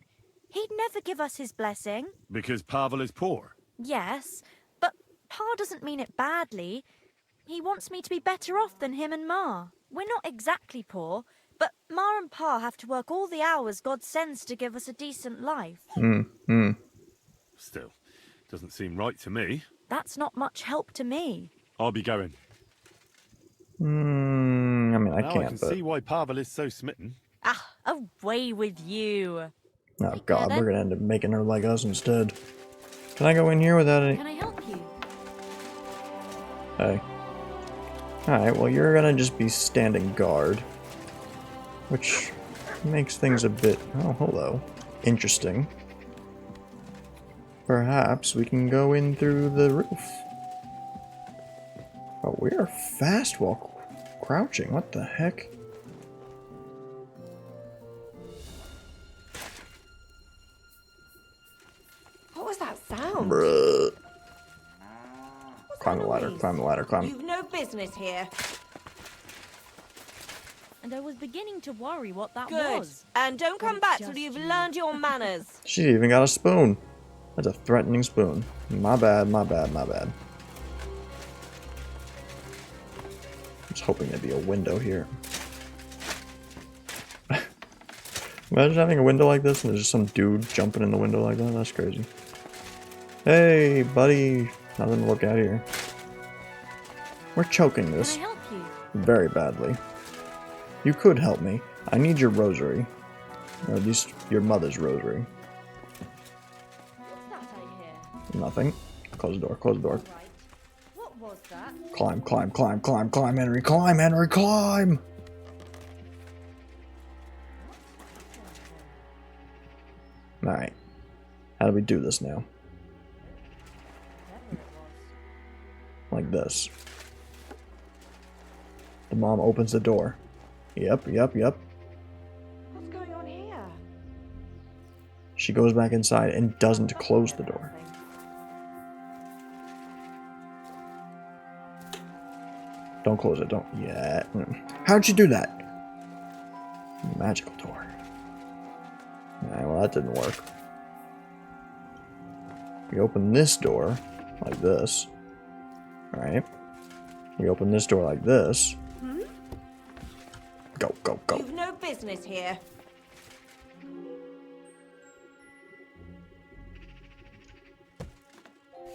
He'd never give us his blessing. because Pavel is poor. Yes, but Pa doesn't mean it badly. He wants me to be better off than him and Ma. We're not exactly poor, but Ma and Pa have to work all the hours God sends to give us a decent life. Still, doesn't seem right to me. That's not much help to me. I'll be going. I mean, I Now I can't, can but... see why Pavel is so smitten. Ah, away with you. Oh god, then. we're gonna end up making her like us instead. Can I go in here without any... Can I help you? Hey. Alright, well you're gonna just be standing guard. Which makes things a bit... oh, hello. Interesting. Perhaps we can go in through the roof. Oh, we are fast while crouching. What the heck? What was that sound? Bruh. What's Climb that the ladder, noise? climb the ladder, climb. You've no business here. And I was beginning to worry what that Good. was. And don't But come it's back just till you've you. learned your manners. She even got a spoon. That's a threatening spoon. My bad, my bad, my bad. I was hoping there'd be a window here. Imagine having a window like this and there's just some dude jumping in the window like that. That's crazy. Hey, buddy. Nothing to look at here. We're choking Can I this help you? very badly. You could help me. I need your rosary. Or at least your mother's rosary. What's that I hear? Nothing. Close the door, close the door. Right. What was that? Climb, climb, climb, climb, climb, Henry, climb, Henry, climb! Alright. How do we do this now? Like this. The mom opens the door. Yep, yep, yep. What's going on here? She goes back inside and doesn't close the door. Don't close it, don't. Yeah. How'd you do that? Magical door. Alright, well that didn't work. We open this door like this. Alright. We open this door like this. Go, go, go. You've no business here.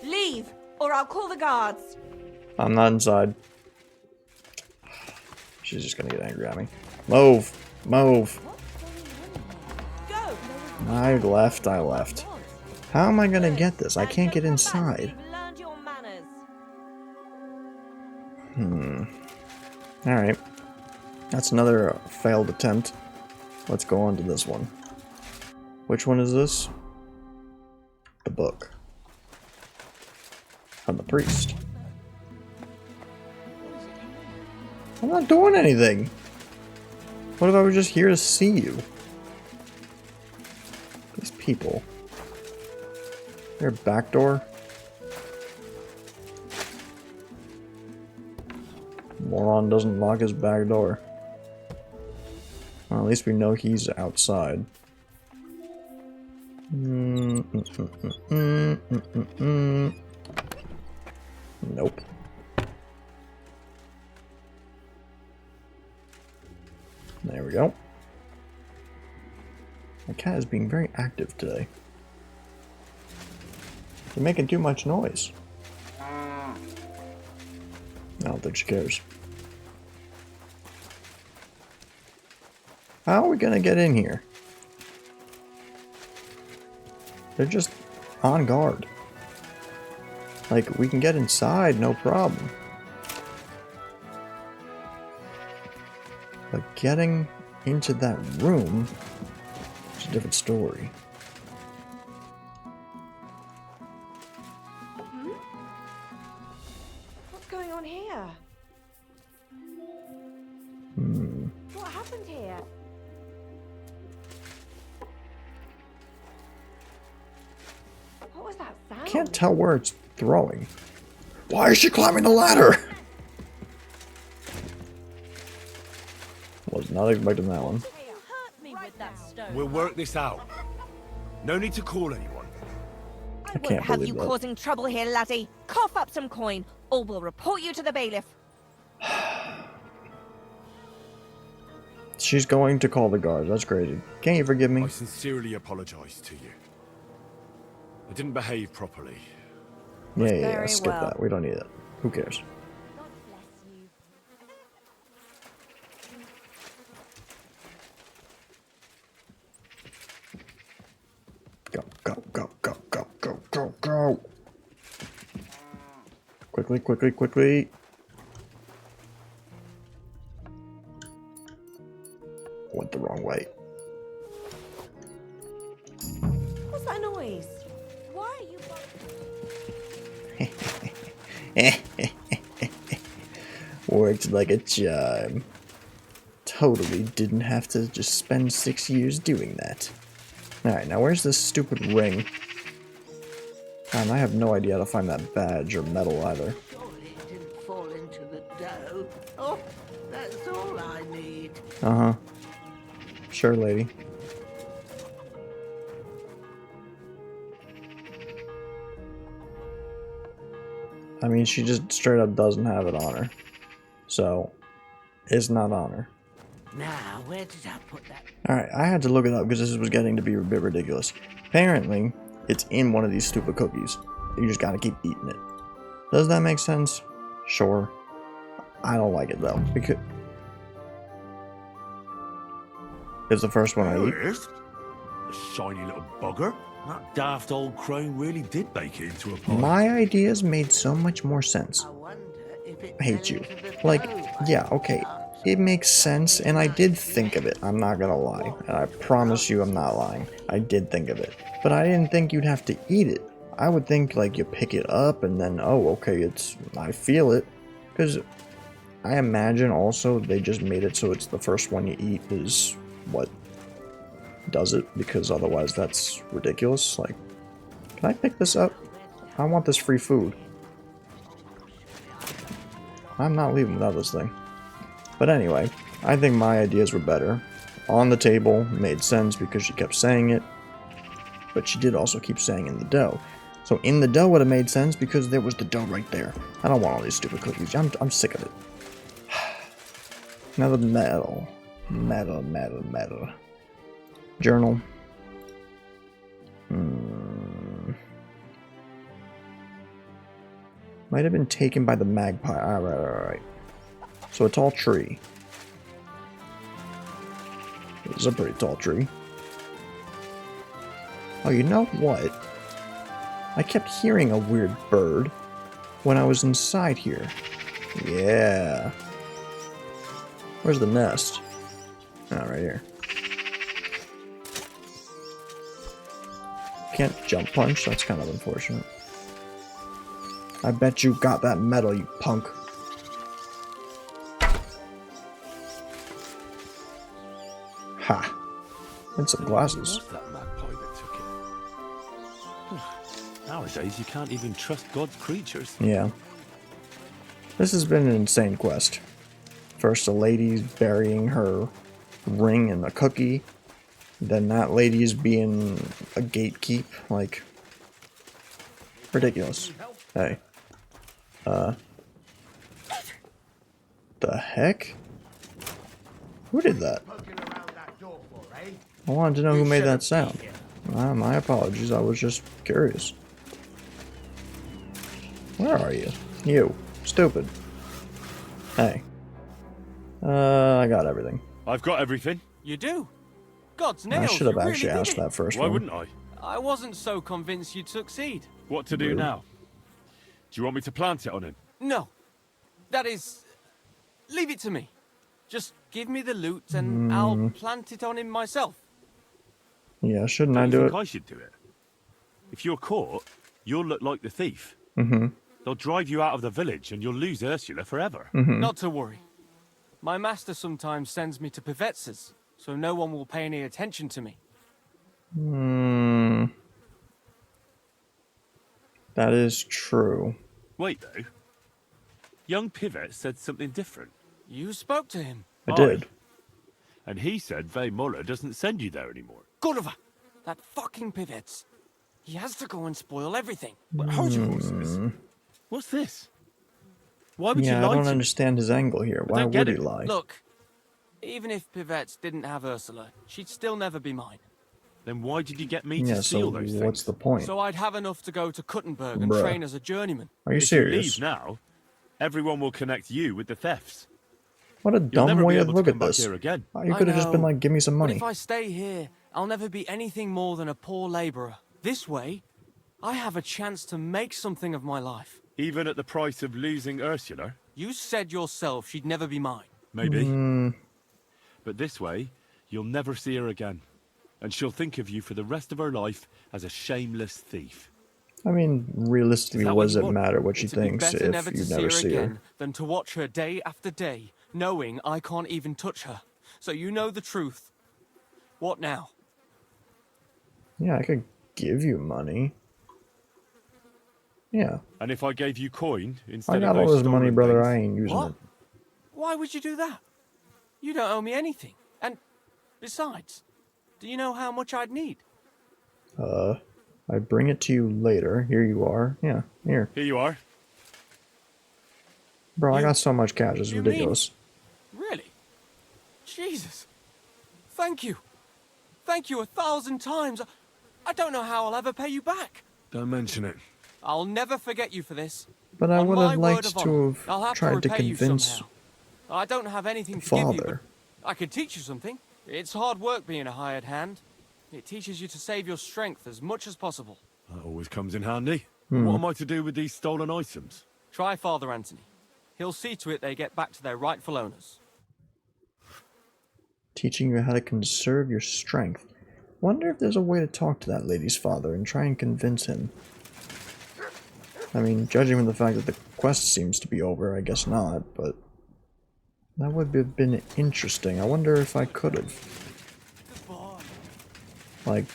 Leave, or I'll call the guards. I'm not inside. She's just gonna get angry at me. Move! Move! Go. I left, I left. How am I gonna get this? I can't get inside. You've learned your manners. Alright. That's another failed attempt. Let's go on to this one. Which one is this? The book. From the priest. I'm not doing anything. What if I was just here to see you? people. Their back door. Moron doesn't lock his back door. Well, at least we know he's outside. Nope. There we go. My cat is being very active today. You're making too much noise. I don't think she cares. How are we gonna get in here? They're just on guard. Like, we can get inside, no problem. But getting into that room is a different story. What's going on here? What happened here? What was that sound? Can't tell where it's throwing. Why is she climbing the ladder? Was not expecting that one. We'll work this out. No need to call anyone. I can't Have believe you that. causing trouble here, laddie? Cough up some coin, or we'll report you to the bailiff. She's going to call the guards. That's crazy. Can't you forgive me? I sincerely apologize to you. I didn't behave properly. Yeah. Very Skip well. that. We don't need it. Who cares? Go, go, go, go, go, go, go, go. Quickly, quickly, quickly. Went the wrong way. What's that noise? Why are you... Worked like a charm. Totally didn't have to just spend 6 years doing that. Alright, now where's this stupid ring? I have no idea how to find that badge or medal either. Surely it didn't fall into the dough. Oh, that's all I need. Uh-huh. Sure, lady. I mean, she just straight up doesn't have it on her. So, it's not on her. Now, where did I put that? Alright, I had to look it up because this was getting to be a bit ridiculous. Apparently, it's in one of these stupid cookies. You just gotta keep eating it. Does that make sense? Sure. I don't like it though, because it's the first one I eat. There it is. The shiny little bugger. That daft old crone really did bake it into a pie. My ideas made so much more sense. I wonder if it I hate fell you. into the Like, dough. yeah, okay. It makes sense, and I did think of it. I'm not gonna lie. And I promise you I'm not lying. I did think of it. But I didn't think you'd have to eat it. I would think, like, you pick it up, and then, oh, okay, I feel it. Because I imagine also they just made it so it's the first one you eat is what does it, because otherwise that's ridiculous. Like, can I pick this up? I want this free food. I'm not leaving without this thing. But anyway, I think my ideas were better. On the table made sense because she kept saying it, but she did also keep saying in the dough. So in the dough would have made sense because there was the dough right there. I don't want all these stupid cookies. I'm sick of it. Now the medal. Medal. Journal. Might have been taken by the magpie. Alright. So a tall tree. This is a pretty tall tree. Oh, you know what? I kept hearing a weird bird when I was inside here. Yeah. Where's the nest? Oh, right here. Can't jump punch, that's kind of unfortunate. I bet you got that medal, you punk. Ha. And some glasses. It was that magpie that took it. Nowadays, you can't even trust God's creatures. Yeah. This has been an insane quest. First, a lady's burying her ring in a cookie. Then that lady's being a gatekeep. Like, ridiculous. Hey. The heck? Who did that? I wanted to know who made that sound. My apologies, I was just curious. Where are you? You. Stupid. Hey. I got everything. I've got everything. You do? God's I nails, should have you really actually did asked it. that first Why one. wouldn't I? I wasn't so convinced you'd succeed. What to do Rude. now? Do you want me to plant it on him? No. That is... Leave it to me. Just give me the loot and I'll plant it on him myself. Yeah, shouldn't Don't I you do think it? I should do it? If you're caught, you'll look like the thief. Mm-hmm. They'll drive you out of the village and you'll lose Ursula forever. Not to worry. My master sometimes sends me to Pivetz's, so no one will pay any attention to me. That is true. Wait, though. Young Pivet said something different. You spoke to him. I did. And he said Vey Muller doesn't send you there anymore. Gulliver! That fucking Pivetz. He has to go and spoil everything. But hold your horses. What's this? Why would Yeah, you lie I don't to me? understand his angle here. Why don't get would he it. lie? Look, even if Pivetz didn't have Ursula, she'd still never be mine. Then why did you get me Yeah, to so steal those what's things? the point? So I'd have enough to go to Kuttenberg and Bruh. train as a journeyman. Are you If serious? you leave now, everyone will connect you with the thefts. What a You'll dumb never way be to able look to at come back this. here again. You I could have just been know, like, give me some But money. if I stay here, I'll never be anything more than a poor labourer. This way, I have a chance to make something of my life. Even at the price of losing Ursula? You said yourself she'd never be mine. Maybe. But this way, you'll never see her again. And she'll think of you for the rest of her life as a shameless thief. I mean, realistically, Is that what what does you it want? matter what she It'd be thinks better if never you to see never her see again her? than to watch her day after day, knowing I can't even touch her. So you know the truth. What now? Yeah, I could give you money. Yeah. And if I gave you coin instead I of got all those this money, stolen brother. things? I ain't using What? it. Why would you do that? You don't owe me anything. And besides, do you know how much I'd need? I bring it to you later. Here you are. Yeah, here. Here you are. Bro, I got so much cash. It's you mean- ridiculous. Really? Jesus. Thank you. Thank you 1,000 times. I don't know how I'll ever pay you back. Don't mention it. I'll never forget you for this. But I On would my have word liked of to honor, have I'll have tried to repay you convince somehow. I don't have anything the to give you, father. but I could teach you something. It's hard work being a hired hand. It teaches you to save your strength as much as possible. That always comes in handy. What am I to do with these stolen items? Try Father Anthony. He'll see to it they get back to their rightful owners. Teaching you how to conserve your strength. Wonder if there's a way to talk to that lady's father and try and convince him. I mean, judging from the fact that the quest seems to be over, I guess not, but that would have been interesting. I wonder if I could have. Like,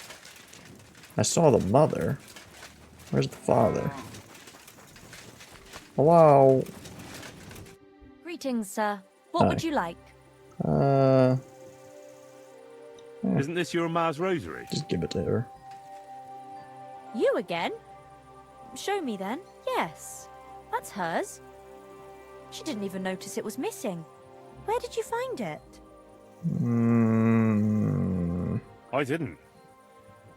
I saw the mother. Where's the father? Hello? Greetings, sir. What would Hi. you like? Isn't this your Ma's rosary? Just give it to her. You again? Show me then. Yes. That's hers. She didn't even notice it was missing. Where did you find it? I didn't.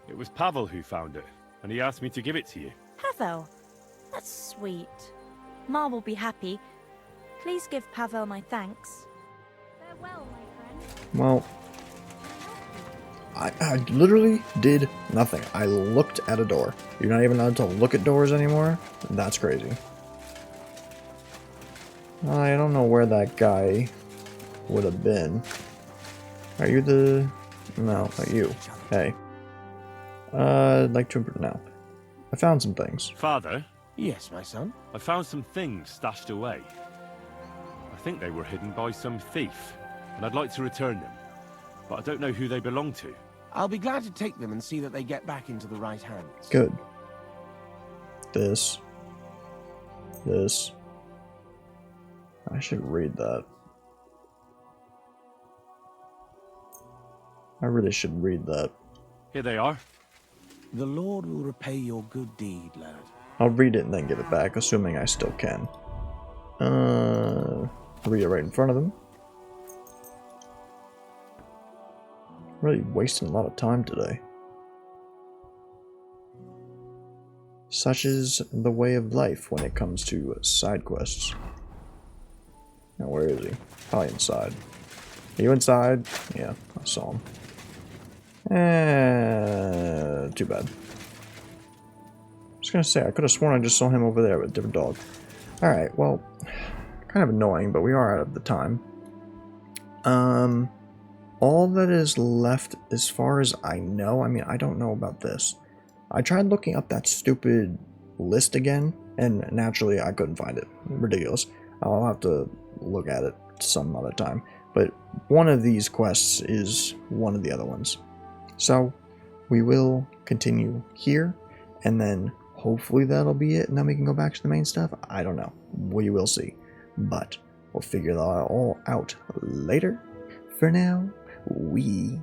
It was Pavel who found it, and he asked me to give it to you. Pavel. That's sweet. Ma will be happy. Please give Pavel my thanks. Farewell, my friend. Well, I literally did nothing. I looked at a door. You're not even allowed to look at doors anymore? That's crazy. I don't know where that guy would have been. Are you the... No, not you. Hey. I'd like to... No. I found some things. Father? Yes, my son? I found some things stashed away. I think they were hidden by some thief, and I'd like to return them. But I don't know who they belong to. I'll be glad to take them and see that they get back into the right hands. Good. This. I should read that. I really should read that. Here they are. The Lord will repay your good deed, lad. I'll read it and then give it back, assuming I still can. Read it right in front of him. Really wasting a lot of time today. Such is the way of life when it comes to side quests. Now, where is he? Probably inside. Are you inside? Yeah, I saw him. Too bad. I was gonna say, I could have sworn I just saw him over there with a different dog. Alright, well, kind of annoying, but we are out of the time. All that is left, as far as I know, I mean, I don't know about this. I tried looking up that stupid list again, and naturally I couldn't find it. Ridiculous. I'll have to look at it some other time. But one of these quests is one of the other ones. So, we will continue here, and then hopefully that'll be it, and then we can go back to the main stuff. I don't know. We will see. But we'll figure that all out later. For now, we